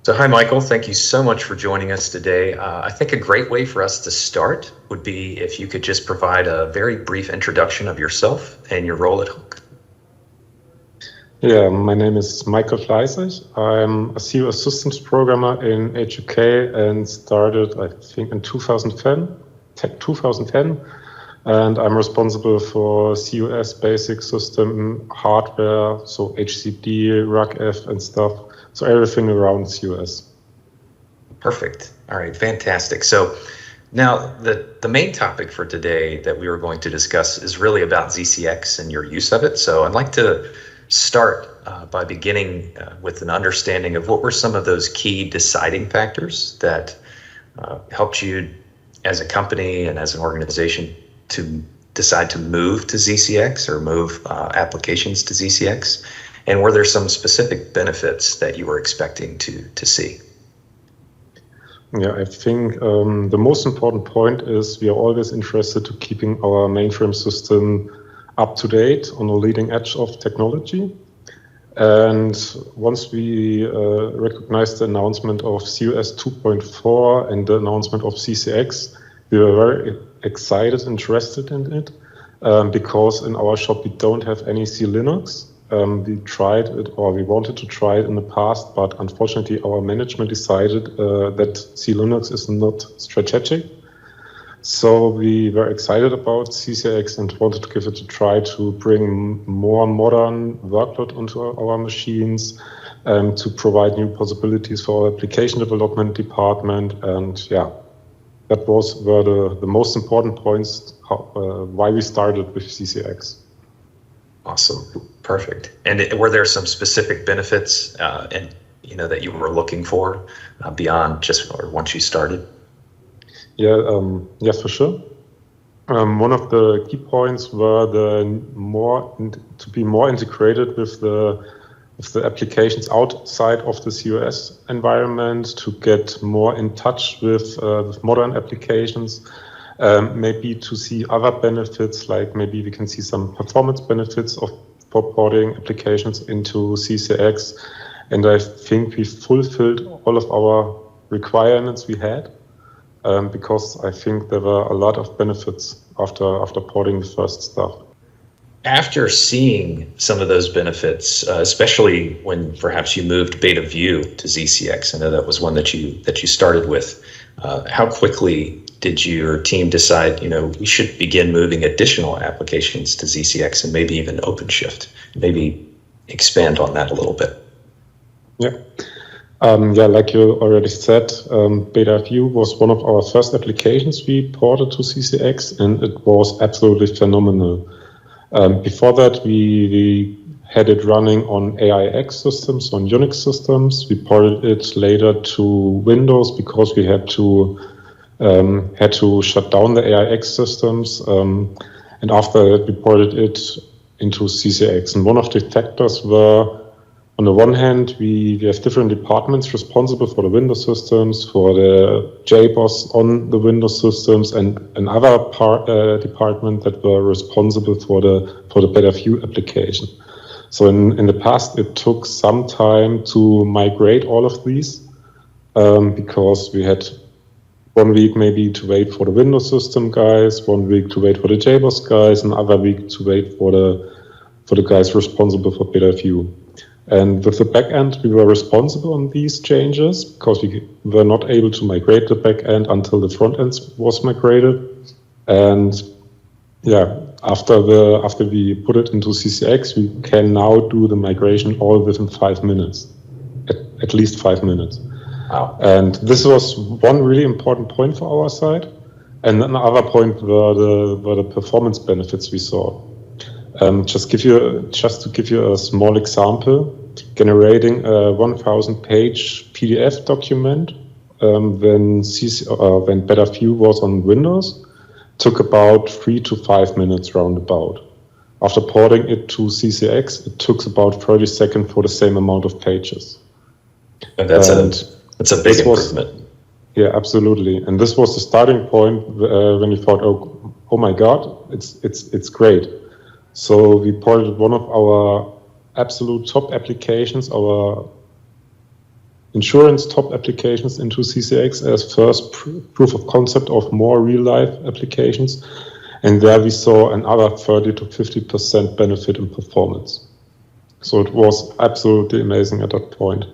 So hi, Michael. Thank you so much for joining us today. I think a great way for us to start would be if you could just provide a very brief introduction of yourself and your role at Hook. Yeah, my name is Michael Fleißig. I'm a CEO systems programmer in HUK and started, I think, in 2010. And I'm responsible for COS basic system hardware, so HCD, RUGF and stuff. So everything around COS. Perfect. All right, fantastic. So now the main topic for today that we were going to discuss is really about ZCX and your use of it. So I'd like to start by beginning with an understanding of what were some of those key deciding factors that helped you as a company and as an organization to decide to move to ZCX or move applications to ZCX? And were there some specific benefits that you were expecting to see? Yeah, I think the most important point is we are always interested to keeping our mainframe system up to date on the leading edge of technology. And once we recognized the announcement of COS 2.4 and the announcement of ZCX, we were very excited, interested in it, because in our shop we don't have any C Linux. We tried it, or we wanted to try it in the past, but unfortunately our management decided that C Linux is not strategic. So we were excited about ZCX and wanted to give it a try to bring more modern workload onto our machines, to provide new possibilities for our application development department. And yeah, that were the most important points why we started with ZCX. Awesome, perfect. And were there some specific benefits that you were looking for beyond just or once you started? Yeah, yes, for sure. One of the key points were to be more integrated with the applications outside of the COS environment, to get more in touch with modern applications, maybe to see other benefits, like maybe we can see some performance benefits for porting applications into ZCX. And I think we fulfilled all of our requirements we had. Because I think there were a lot of benefits after porting the first stuff. After seeing some of those benefits, especially when perhaps you moved Beta View to ZCX, I know that was one that you started with. How quickly did your team decide, we should begin moving additional applications to ZCX and maybe even OpenShift? Maybe expand on that a little bit. Yeah. Like you already said, Beta View was one of our first applications we ported to ZCX, and it was absolutely phenomenal. Before that, we had it running on AIX systems, on Unix systems. We ported it later to Windows because we had to shut down the AIX systems, and after that, we ported it into ZCX. And one of the factors were, on the one hand, we have different departments responsible for the Windows systems, for the JBoss on the Windows systems, and another department that were responsible for the Beta View application. So in the past, it took some time to migrate all of these, because we had 1 week maybe to wait for the Windows system guys, 1 week to wait for the JBoss guys, another week to wait for the guys responsible for Beta View. And with the backend, we were responsible on these changes because we were not able to migrate the backend until the front end was migrated. And yeah, after we put it into ZCX, we can now do the migration all within 5 minutes, at least 5 minutes. Wow. And this was one really important point for our side. And another point were the performance benefits we saw. Just to give you a small example, generating a 1,000-page PDF document when Beta View was on Windows took about 3 to 5 minutes roundabout. After porting it to ZCX, it took about 30 seconds for the same amount of pages. And that's a big improvement. Yeah, absolutely. And this was the starting point when we thought, oh my God, it's great. So we ported one of our absolute top applications, our insurance top applications into ZCX as first proof of concept of more real-life applications. And there we saw another 30 to 50% benefit in performance. So it was absolutely amazing at that point.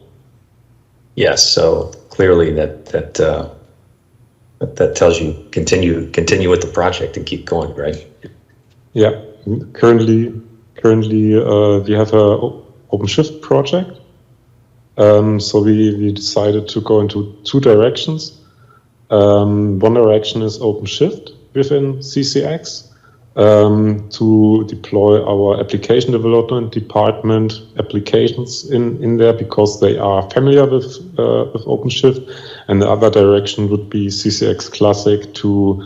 Yes, so clearly that tells you continue with the project and keep going, right? Yeah, currently we have a OpenShift project. So we decided to go into two directions. One direction is OpenShift within ZCX to deploy our application development department applications in there because they are familiar with OpenShift. And the other direction would be ZCX Classic to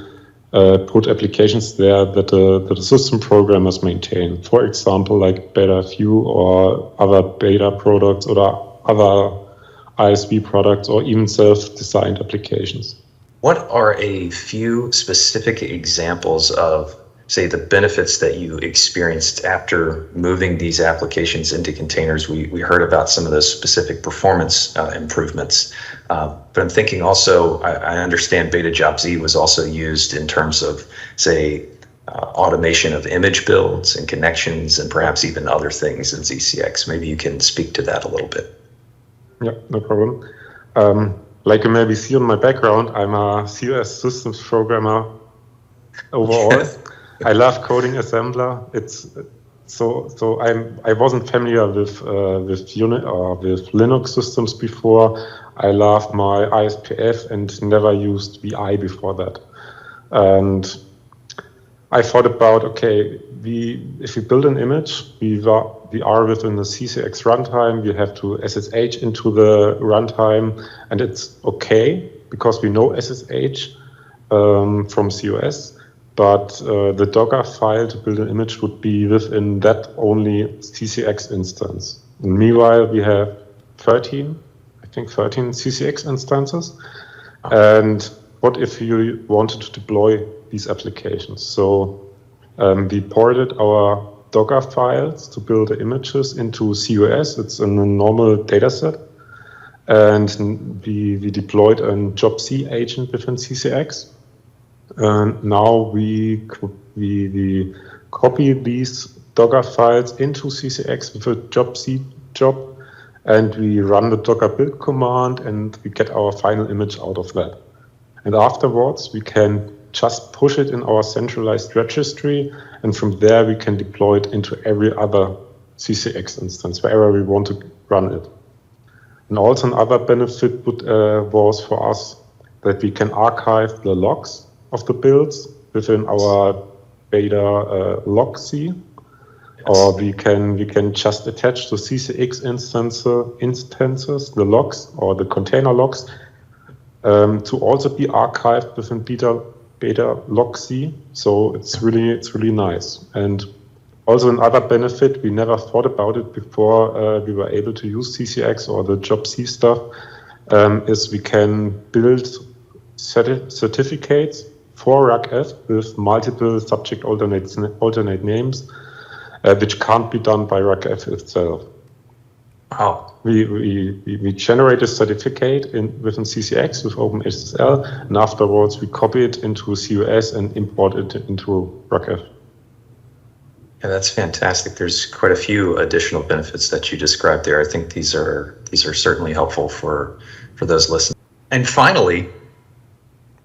put applications there that the system programmers maintain. For example, like Beta View or other beta products or other ISV products or even self-designed applications. What are a few specific examples of, say, the benefits that you experienced after moving these applications into containers? We heard about some of those specific performance improvements, but I'm thinking also, I understand Beta Job Z was also used in terms of, say, automation of image builds and connections and perhaps even other things in ZCX. Maybe you can speak to that a little bit. Yeah, no problem. Like you maybe see on my background, I'm a CS systems programmer overall. I love coding assembler. I wasn't familiar with Unix or with Linux systems before. I loved my ISPF and never used VI before that. And I thought about, okay, if we build an image, we are within the ZCX runtime. We have to SSH into the runtime, and it's okay because we know SSH from COS. But the Docker file to build an image would be within that only ZCX instance. And meanwhile, we have 13 ZCX instances. And what if you wanted to deploy these applications? So we ported our Docker files to build the images into COS. It's in a normal dataset. And we deployed a Job C agent within ZCX. And now we copy these Docker files into ZCX with a Job C job, and we run the Docker build command, and we get our final image out of that. And afterwards, we can just push it in our centralized registry, and from there we can deploy it into every other ZCX instance, wherever we want to run it. And also another benefit was for us that we can archive the logs of the builds within our beta log C, or we can just attach to ZCX instances the logs or the container logs to also be archived within beta log C. So it's really nice. And also another benefit, we never thought about it before we were able to use ZCX or the Job C stuff, is we can build certificates for RACF with multiple subject alternate names, which can't be done by RACF itself. Wow. We generate a certificate within ZCX with OpenSSL, and afterwards we copy it into COS and import it into RACF. Yeah, that's fantastic. There's quite a few additional benefits that you described there. I think these are certainly helpful for those listening. And finally,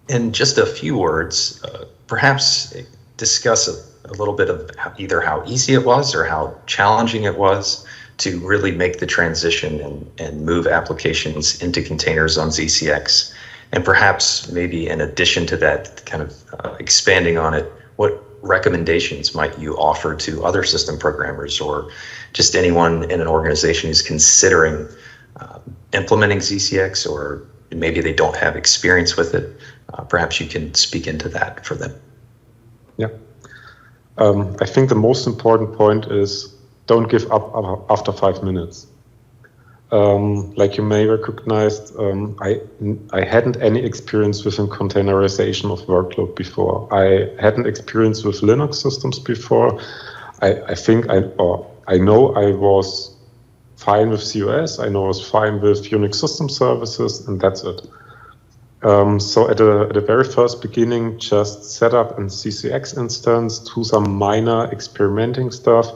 in just a few words, perhaps discuss a little bit of either how easy it was or how challenging it was to really make the transition and move applications into containers on ZCX. And perhaps maybe in addition to that, kind of expanding on it, what recommendations might you offer to other system programmers or just anyone in an organization who's considering implementing ZCX, or maybe they don't have experience with it? Perhaps you can speak into that for them. Yeah. I think the most important point is don't give up after 5 minutes. Like you may recognize, I hadn't any experience within containerization of workload before. I hadn't experience with Linux systems before. I know I was fine with COS, I know I was fine with Unix system services, and that's it. So at the very first beginning, just set up a ZCX instance, do some minor experimenting stuff.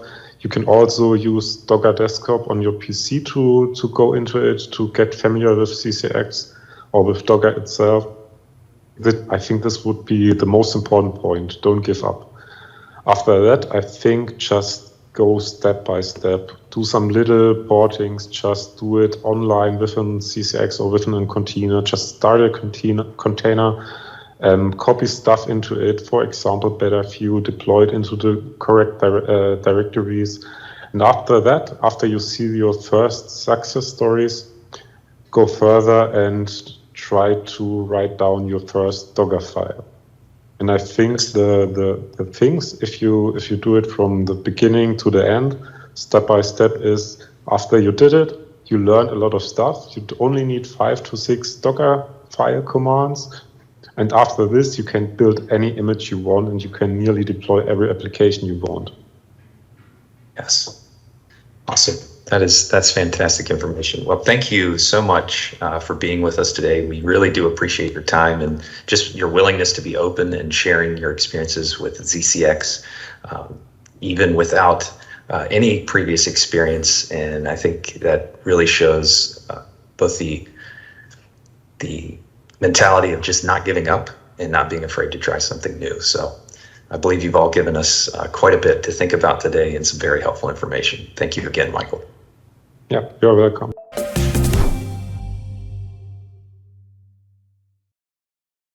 You can also use Docker Desktop on your PC to go into it, to get familiar with ZCX or with Docker itself. I think this would be the most important point. Don't give up. After that, I think just go step by step. Do some little portings, just do it online within ZCX or within a container. Just start a container, copy stuff into it. For example, better view, deploy it into the correct directories. And after that, after you see your first success stories, go further and try to write down your first Docker file. And I think the things, if you do it from the beginning to the end, step by step, is after you did it, you learned a lot of stuff. You only need 5 to 6 Docker file commands. And after this, you can build any image you want, and you can nearly deploy every application you want. Yes. Awesome. That's fantastic information. Well, thank you so much for being with us today. We really do appreciate your time and just your willingness to be open and sharing your experiences with ZCX, even without any previous experience. And I think that really shows both the mentality of just not giving up and not being afraid to try something new. So I believe you've all given us quite a bit to think about today and some very helpful information. Thank you again, Michael. Yeah, you're welcome.